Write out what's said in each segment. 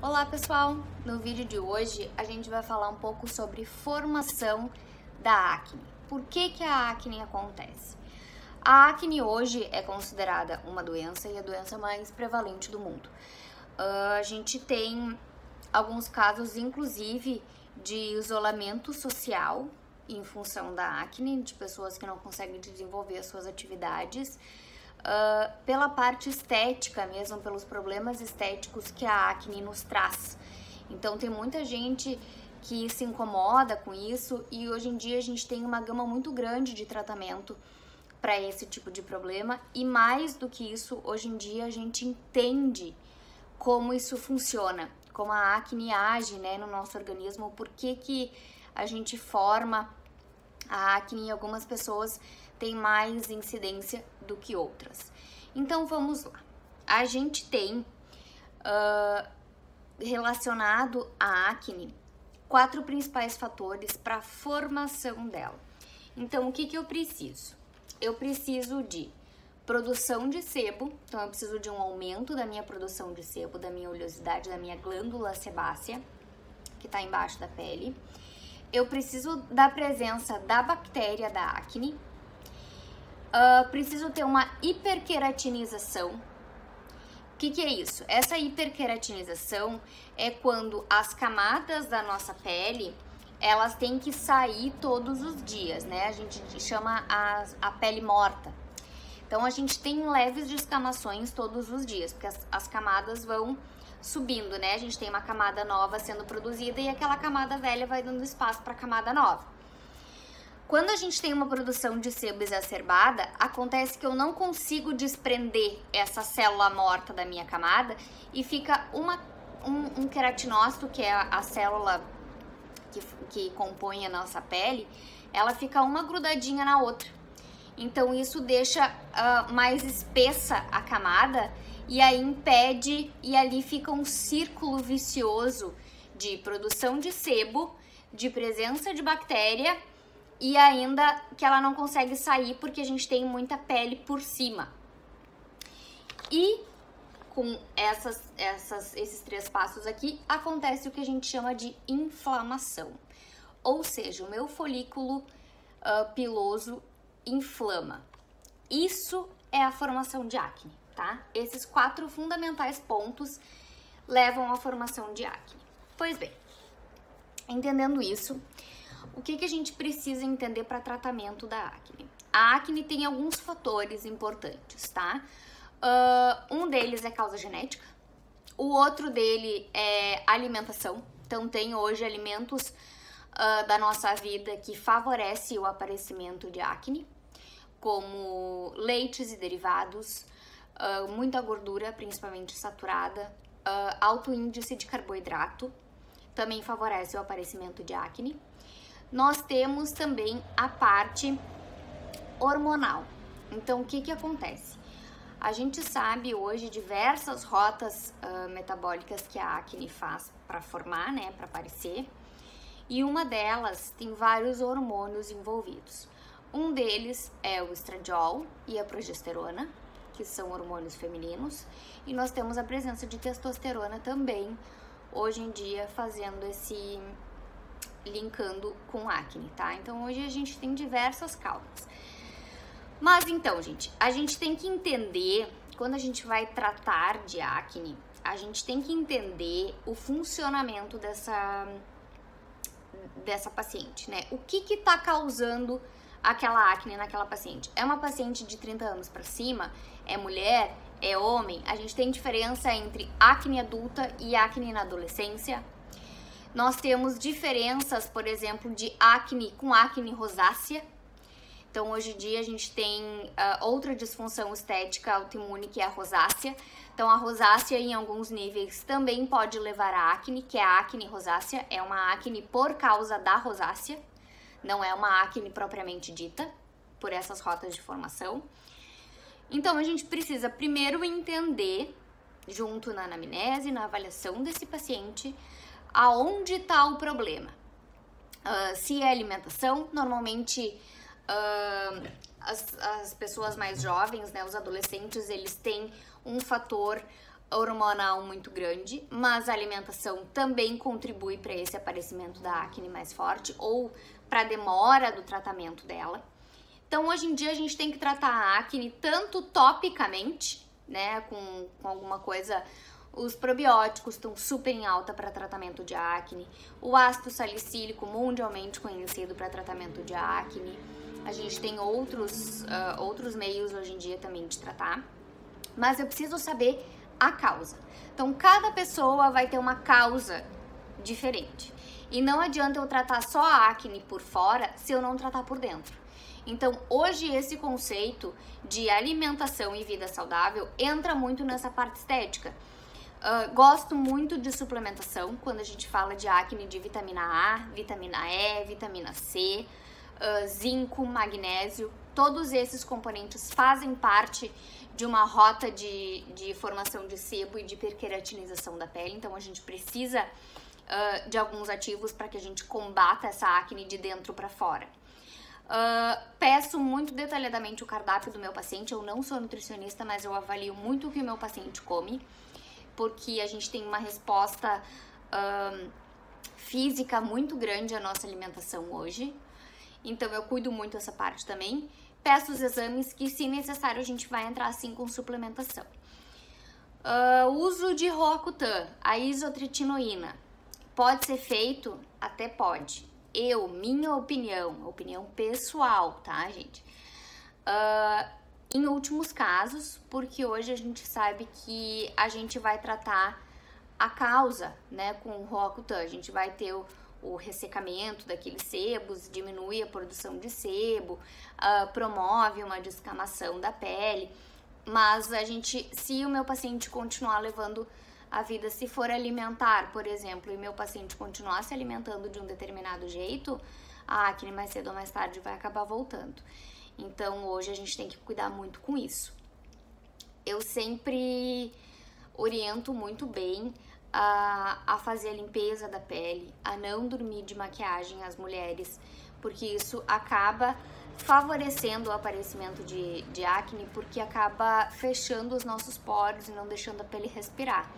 Olá pessoal, no vídeo de hoje a gente vai falar um pouco sobre formação da acne. Por que a acne acontece? A acne hoje é considerada uma doença e a doença mais prevalente do mundo. A gente tem alguns casos, inclusive, de isolamento social em função da acne, de pessoas que não conseguem desenvolver as suas atividades. Pela parte estética mesmo, pelos problemas estéticos que a acne nos traz. Então tem muita gente que se incomoda com isso e hoje em dia a gente tem uma gama muito grande de tratamento para esse tipo de problema e mais do que isso, hoje em dia a gente entende como isso funciona, como a acne age, né, no nosso organismo, por que a gente forma a acne em algumas pessoas tem mais incidência do que outras. Então vamos lá. A gente tem relacionado à acne 4 principais fatores para a formação dela. Então o que eu preciso? Eu preciso de produção de sebo, então eu preciso de um aumento da minha produção de sebo, da minha oleosidade, da minha glândula sebácea, que está embaixo da pele. Eu preciso da presença da bactéria da acne. Preciso ter uma hiperqueratinização. O que é isso? Essa hiperqueratinização é quando as camadas da nossa pele, elas têm que sair todos os dias, né? A gente chama a pele morta. Então, a gente tem leves descamações todos os dias, porque as camadas vão subindo, né? A gente tem uma camada nova sendo produzida e aquela camada velha vai dando espaço para a camada nova. Quando a gente tem uma produção de sebo exacerbada, acontece que eu não consigo desprender essa célula morta da minha camada e fica um queratinócito, que é a célula que compõe a nossa pele, ela fica uma grudadinha na outra. Então isso deixa mais espessa a camada e aí impede, e ali fica um círculo vicioso de produção de sebo, de presença de bactéria e ainda que ela não consegue sair porque a gente tem muita pele por cima. E com esses 3 passos aqui, acontece o que a gente chama de inflamação. Ou seja, o meu folículo piloso inflama. Isso é a formação de acne, tá? Esses 4 fundamentais pontos levam à formação de acne. Pois bem, entendendo isso, o que a gente precisa entender para tratamento da acne? A acne tem alguns fatores importantes, tá? Um deles é causa genética, o outro dele é alimentação. Então tem hoje alimentos da nossa vida que favorece o aparecimento de acne, como leites e derivados, muita gordura, principalmente saturada, alto índice de carboidrato, também favorece o aparecimento de acne. Nós temos também a parte hormonal. Então, o que acontece? A gente sabe hoje diversas rotas metabólicas que a acne faz para formar, né, para aparecer, e uma delas tem vários hormônios envolvidos. Um deles é o estradiol e a progesterona, que são hormônios femininos, e nós temos a presença de testosterona também, hoje em dia, fazendo linkando com acne, tá? Então, hoje a gente tem diversas causas. Mas então, gente, a gente tem que entender, quando a gente vai tratar de acne, a gente tem que entender o funcionamento dessa paciente, né? O que tá causando aquela acne naquela paciente? É uma paciente de 30 anos para cima? É mulher? É homem? A gente tem diferença entre acne adulta e acne na adolescência? Nós temos diferenças, por exemplo, de acne com acne rosácea. Então, hoje em dia, a gente tem outra disfunção estética autoimune, que é a rosácea. Então, a rosácea, em alguns níveis, também pode levar a acne, que é a acne rosácea. É uma acne por causa da rosácea, não é uma acne propriamente dita, por essas rotas de formação. Então, a gente precisa primeiro entender, junto na anamnese, na avaliação desse paciente, aonde está o problema. Se é alimentação, normalmente as pessoas mais jovens, né, os adolescentes, eles têm um fator hormonal muito grande, mas a alimentação também contribui para esse aparecimento da acne mais forte ou para a demora do tratamento dela. Então, hoje em dia, a gente tem que tratar a acne tanto topicamente, né, com alguma coisa. Os probióticos estão super em alta para tratamento de acne, o ácido salicílico mundialmente conhecido para tratamento de acne. A gente tem outros meios hoje em dia também de tratar, mas eu preciso saber a causa. Então, cada pessoa vai ter uma causa diferente. E não adianta eu tratar só a acne por fora se eu não tratar por dentro. Então, hoje esse conceito de alimentação e vida saudável entra muito nessa parte estética. Gosto muito de suplementação quando a gente fala de acne, de vitamina A, vitamina E, vitamina C, zinco, magnésio. Todos esses componentes fazem parte de uma rota de formação de sebo e de hiperqueratinização da pele. Então, a gente precisa de alguns ativos para que a gente combata essa acne de dentro para fora. Peço muito detalhadamente o cardápio do meu paciente. Eu não sou nutricionista, mas eu avalio muito o que o meu paciente come, porque a gente tem uma resposta física muito grande à nossa alimentação hoje. Então, eu cuido muito dessa parte também. Peço os exames que, se necessário, a gente vai entrar assim com suplementação. Uso de Roacutan, a isotretinoína. Pode ser feito? Até pode. Minha opinião pessoal, tá, gente? Em últimos casos, porque hoje a gente sabe que a gente vai tratar a causa, né, com o Roacutan. A gente vai ter o ressecamento daqueles sebos, diminui a produção de sebo, promove uma descamação da pele. Mas se o meu paciente continuar levando a vida, se for alimentar, por exemplo, e meu paciente continuar se alimentando de um determinado jeito, a acne mais cedo ou mais tarde vai acabar voltando. Então, hoje a gente tem que cuidar muito com isso. Eu sempre oriento muito bem a fazer a limpeza da pele, a não dormir de maquiagem as mulheres, porque isso acaba favorecendo o aparecimento de acne, porque acaba fechando os nossos poros e não deixando a pele respirar.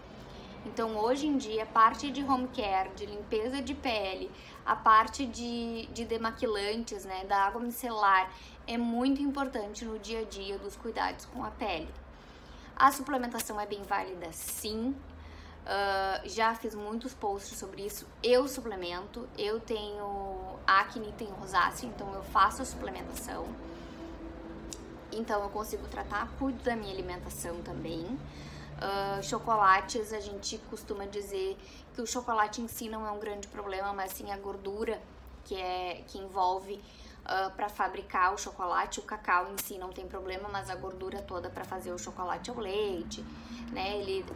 Então, hoje em dia, a parte de home care, de limpeza de pele, a parte de demaquilantes, né, da água micelar, é muito importante no dia a dia dos cuidados com a pele. A suplementação é bem válida, sim. Já fiz muitos posts sobre isso. Eu suplemento, eu tenho acne, tenho rosácea, então eu faço a suplementação. Então, eu consigo tratar, cuido da minha alimentação também. Chocolates, a gente costuma dizer que o chocolate em si não é um grande problema, mas sim a gordura que envolve para fabricar o chocolate. O cacau em si não tem problema, mas a gordura toda para fazer o chocolate ao leite, né? Ele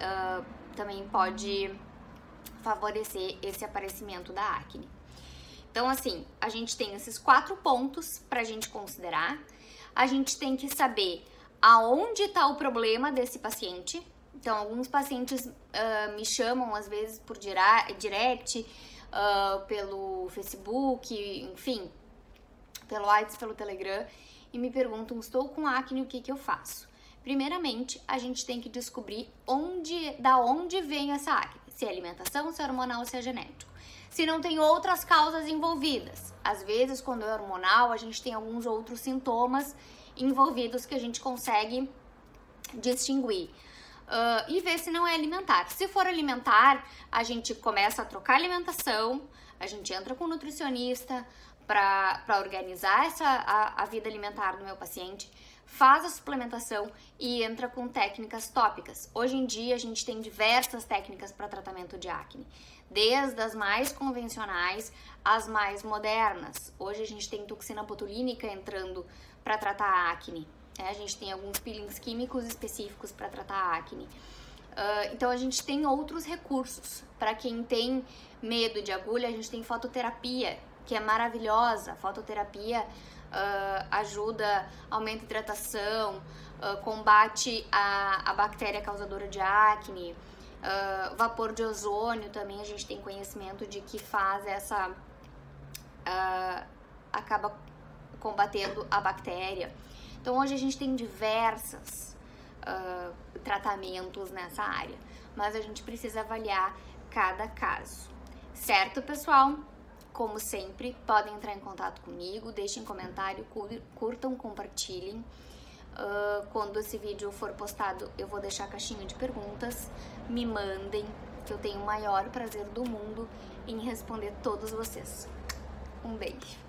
também pode favorecer esse aparecimento da acne. Então, assim, a gente tem esses 4 pontos pra gente considerar. A gente tem que saber aonde está o problema desse paciente. Então, alguns pacientes me chamam, às vezes, por direct, pelo Facebook, enfim, pelo WhatsApp, pelo Telegram, e me perguntam, estou com acne, o que eu faço? Primeiramente, a gente tem que descobrir da onde vem essa acne. Se é alimentação, se é hormonal, se é genético. Se não tem outras causas envolvidas. Às vezes, quando é hormonal, a gente tem alguns outros sintomas envolvidos que a gente consegue distinguir. E ver se não é alimentar. Se for alimentar, a gente começa a trocar alimentação, a gente entra com o nutricionista para organizar a vida alimentar do meu paciente, faz a suplementação e entra com técnicas tópicas. Hoje em dia a gente tem diversas técnicas para tratamento de acne, desde as mais convencionais às mais modernas. Hoje a gente tem toxina botulínica entrando para tratar a acne. A gente tem alguns peelings químicos específicos para tratar a acne. Então a gente tem outros recursos. Para quem tem medo de agulha, a gente tem fototerapia, que é maravilhosa. A fototerapia ajuda, aumenta a hidratação, combate a bactéria causadora de acne. Vapor de ozônio também a gente tem conhecimento de que faz acaba combatendo a bactéria. Então hoje a gente tem diversas tratamentos nessa área, mas a gente precisa avaliar cada caso, certo, pessoal? Como sempre, podem entrar em contato comigo, deixem comentário, curtam, compartilhem. Quando esse vídeo for postado, eu vou deixar a caixinha de perguntas, me mandem, que eu tenho o maior prazer do mundo em responder todos vocês. Um beijo!